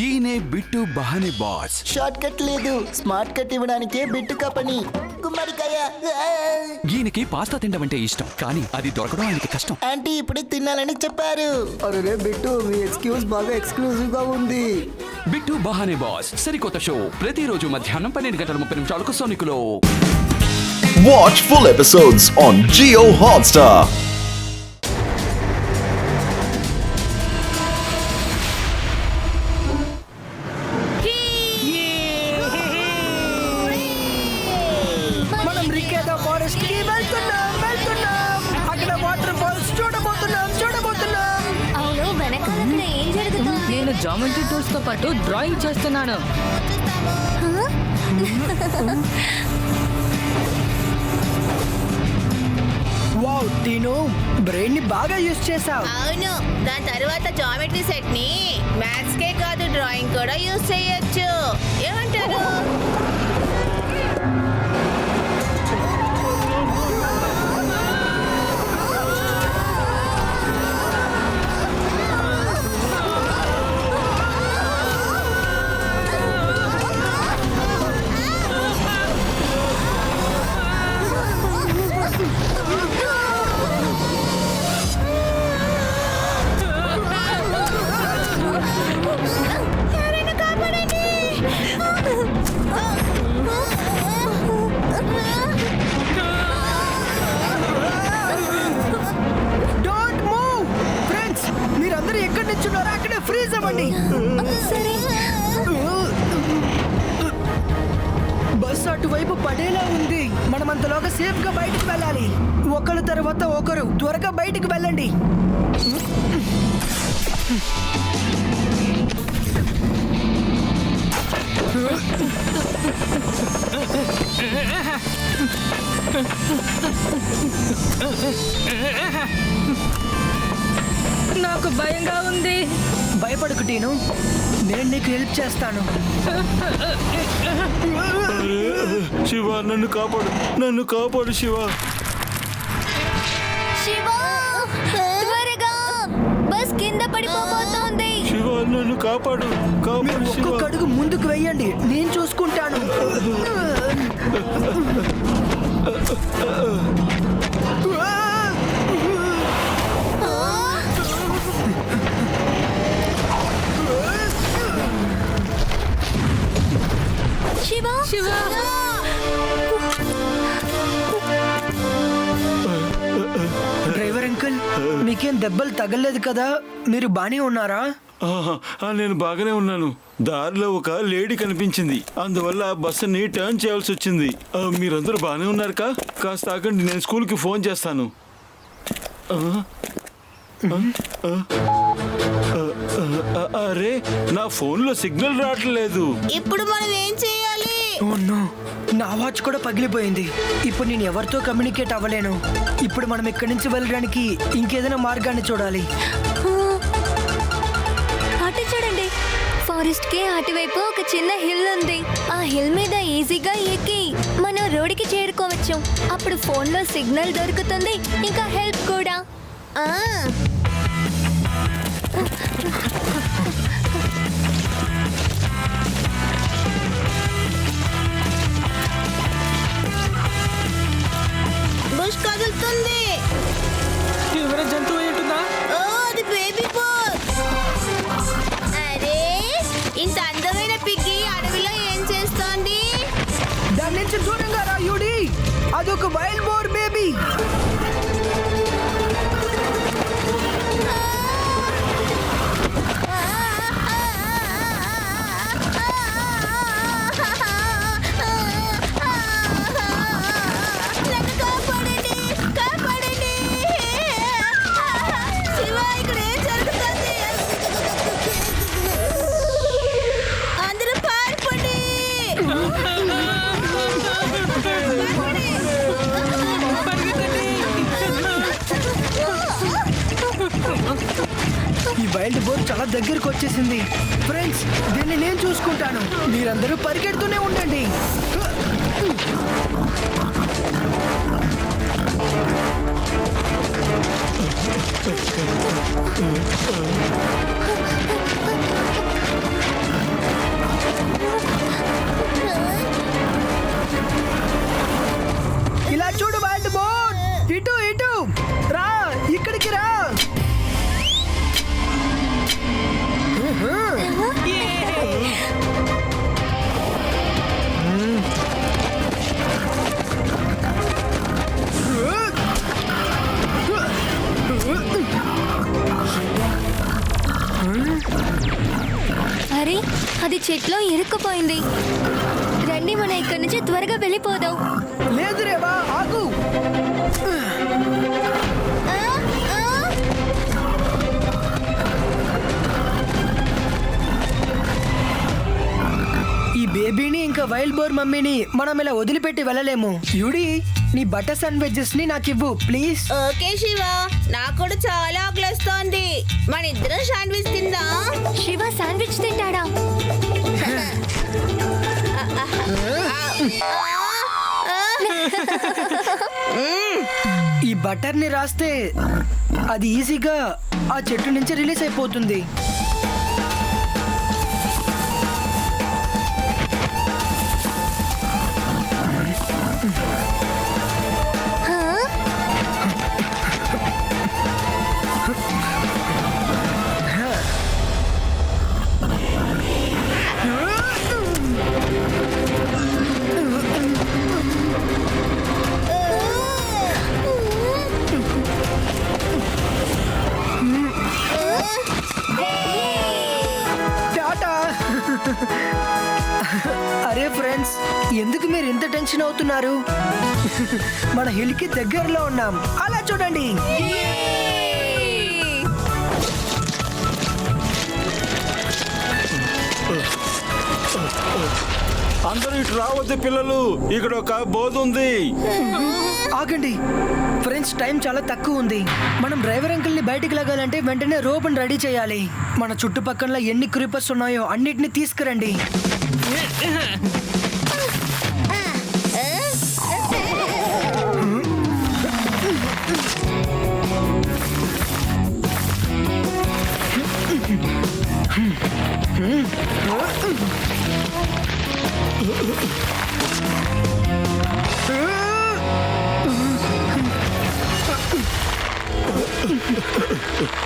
ఈయనే bit బహానే boss. Short cut లేదు, smart cut ఇవ్వడానికే bit కపని. గుమ్మడికాయ. ఈయనకి పాస్తా తినడం అంటే ఇష్టం, కానీ అది దొరకడం ఆయనకి కష్టం. ఆంటీ ఇప్పుడే తినాలని చెప్పారు. అరే బిట్టు, మీ ఎక్స్క్యూజ్ బాగా ఎక్స్క్లూజివ్ గా ఉంది. బిట్టు బహానే బాస్ సరికొత్త షో ప్రతిరోజు మధ్యాహ్నం 12:30 సోనికులో. Watch full episodes on Jio Hotstar. మనం రికేదా ఫారెస్ట్ కి వెళ్తున్నాం. అక్కడ వాటర్ ఫాల్స్ చూడబోతున్నాం. అవును, వెనకాల అక్కడ ఏం జరుగుతుంది? నేను జామెట్రీ టూల్స్ తో పాటు డ్రాయింగ్ చేస్తున్నాను. వావ్ టీను, బ్రెయిన్ ని బాగా యూస్ చేసావు. అవును, దాని తర్వాత జామెట్రీ సెట్ ని మ్యాథ్స్ కే కాదు డ్రాయింగ్ కూడా యూజ్ చేయొచ్చు. ఏమంటారు? డోంట్ మూవ్ ఫ్రెండ్స్, మీరందరూ ఎక్కడి నుంచి ఉన్నారో అక్కడే ఫ్రీజ్ అవ్వండి. బస్ అటువైపు పడేలా ఉంది. మనం అంతలోగా సేఫ్ గా బయటికి వెళ్ళాలి. ఒకరి తర్వాత ఒకరు త్వరగా బయటికి వెళ్ళండి. నాకు భయంగా ఉంది. భయపడకు టీను, నేను నీకు హెల్ప్ చేస్తాను. శివ, నన్ను కాపాడు శివ. శివ, త్వరగా బస్ కింద పడిపోబోతోంది. శివ, నన్ను కాపాడు మీరు శివ. ఒక్కొక్క అడుగు ముందుకు వెయ్యండి, నేను చూసుకుంటాను. శివ, డ్రైవర్ అంకుల్, మీకేం దెబ్బలు తగలేదు కదా? మీరు బానే ఉన్నారా? నేను బాగానే ఉన్నాను. దారిలో ఒక లేడీ కనిపించింది, అందువల్ల బస్సుని టర్న్ చేయాల్సి వచ్చింది. మీరందరూ బాగానే ఉన్నారు కాస్త ఆగండి, నేను స్కూల్కి ఫోన్ చేస్తాను. అరే, నా ఫోన్లో సిగ్నల్ రావట్లేదు. ఇప్పుడు మనం ఏం చేయాలి? ఓ నో, నా వాచ్ కూడా పగిలిపోయింది. ఇప్పుడు నేను ఎవరితో కమ్యూనికేట్ అవ్వలేను. ఇప్పుడు మనం ఇక్కడి నుంచి వెళ్ళడానికి ఇంకేదైనా మార్గాన్ని చూడాలి. అటు చూడండి, ఫారెస్ట్ కి అటువైపు ఒక చిన్న హిల్ ఉంది. ఆ హిల్ మీద ఈజీగా ఎక్కి మనం రోడ్డుకి చేరుకోవచ్చు. అప్పుడు ఫోన్ లో సిగ్నల్ దొరుకుతుంది, ఇంకా హెల్ప్ కూడా. బుష్ కదులుతుంది. ఎవరైనా జంతువు ఏంటుందా? ఓ, అది బేబీ బోర్. అరే, ఇంత అందమైన పిగ్గి అడవిలో ఏం చేస్తోంది? దాని నుంచి దూరంగా రా యూడి, అదొక వైల్డ్ బోర్ బేబీ. నన్ను కాపాడండి. శివ, ఇక్కడ ఏం జరుగుతుంది? అందరూ పారిపోండి. ఈ వైల్డ్ బోర్ చాలా దగ్గరకు వచ్చేసింది. ఫ్రెండ్స్, దీన్ని నేను చూసుకుంటాను, మీరందరూ పరిగెడుతూనే ఉండండి. అరే అది చెట్లో ఇరుక్కుపోయింది. రండి మనం ఇక్కడి నుంచి త్వరగా వెళ్ళిపోదాం. లేదు రేవా, ఆగు. ఈ బేబీని ఇంకా వైల్డ్ బోర్ మమ్మీని మనం ఇలా వదిలిపెట్టి వెళ్ళలేము. యూడి, నీ బటర్ శాండ్విచెస్ ని నాకు ఇవ్వు ప్లీజ్. ఓకే శివ, నాకు కూడా చాలా ఆకలిస్తోంది. మన ఇద్దరం శాండ్విచ్ తిందాం. శివ శాండ్విచ్ తింటాడా? ఈ బటర్ ని రాస్తే అది ఈజీగా ఆ చెట్టు నుంచి రిలీజ్ అయిపోతుంది. అరే ఫ్రెండ్స్, ఎందుకు మీరు ఇంత టెన్షన్ అవుతున్నారు? మన హిల్ కి దగ్గరలో ఉన్నాం. అలా చూడండి. అందరూ ఇటు రావద్దు పిల్లలు, ఇక్కడ ఒక బోధ ఉంది. ఆగండి ఫ్రెండ్స్, టైం చాలా తక్కువ ఉంది. మనం డ్రైవర్ అంకుల్ ని బయటికి లాగాలంటే వెంటనే రోప్ రెడీ చేయాలి. మన చుట్టుపక్కల ఎన్ని క్రీపర్స్ ఉన్నాయో అన్నిటిని తీసుకురండి.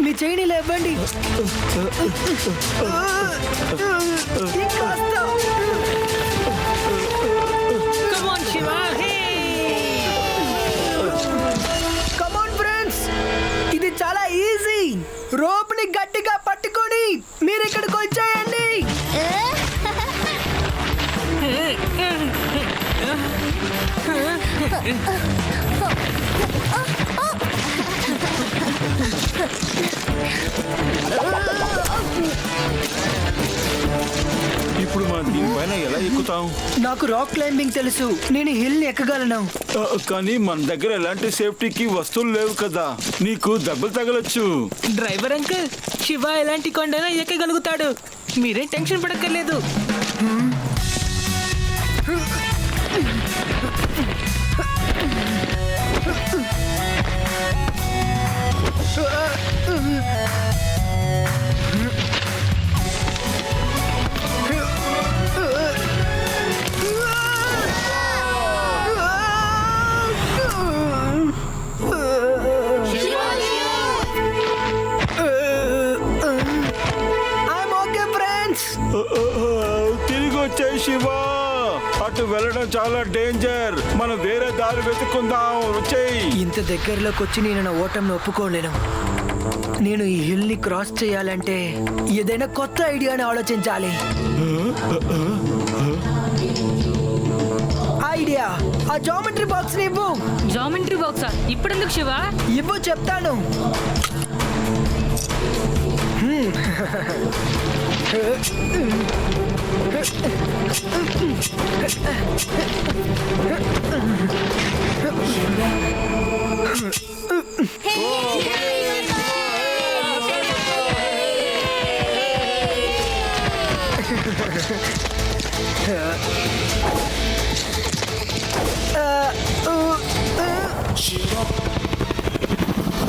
మీ చెయ్యిని లేవండి. కమాన్ ఫ్రెండ్స్, ఇది చాలా ఈజీ. రోప్ ని గట్టిగా పట్టుకొని మీరు ఇక్కడికి వచ్చేయండి. ఇప్పుడు మనం దీనిపైన ఎలా ఎక్కుతాం? నాకు రాక్ క్లైంబింగ్ తెలుసు, నేను హిల్ ని ఎక్కగలను. కానీ మన దగ్గర ఎలాంటి సేఫ్టీకి వస్తువులు లేవు కదా, నీకు దెబ్బలు తగలొచ్చు. డ్రైవర్ అంకుల్, శివ ఎలాంటి కొండైనా ఎక్కగలుగుతాడు. మీరేం టెన్షన్ పడక్కర్లేదు. తిరిగి వచ్చాయి శివ. అటు వెళ్ళడం చాలా డేంజర్, మనం వేరే దారి వెతుక్కుందాం. వచ్చేయి. ఇంత దగ్గరలోకి వచ్చి నేను నా ఓటమిని ఒప్పుకోలేను. నేను ఈ హిల్ ని క్రాస్ చేయాలంటే ఏదైనా కొత్త ఐడియాని ఆలోచించాలి. ఐడియా, ఆ జామెట్రీ బాక్స్ ని ఇవ్వు. జామెట్రీ బాక్సా? ఇప్పుడెందుకు శివ? ఇవ్వు, చెప్తాను.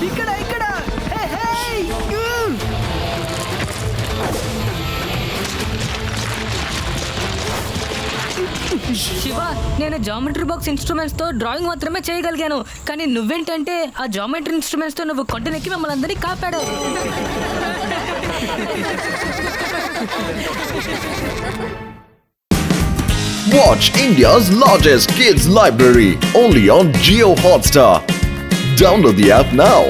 ఇక్కడ ఇక్కడ. శివ, నేను జామెట్రీ బాక్స్ ఇన్స్ట్రుమెంట్స్ తో డ్రాయింగ్ మాత్రమే చేయగలిగాను. కానీ నువ్వేంటంటే ఆ జామెట్రీ ఇన్స్ట్రుమెంట్స్ తో నువ్వు కొండనెక్కి మమ్మల్ని అందరినీ కాపాడావు. Watch India's largest kids library only on Jio Hotstar. Download the app now.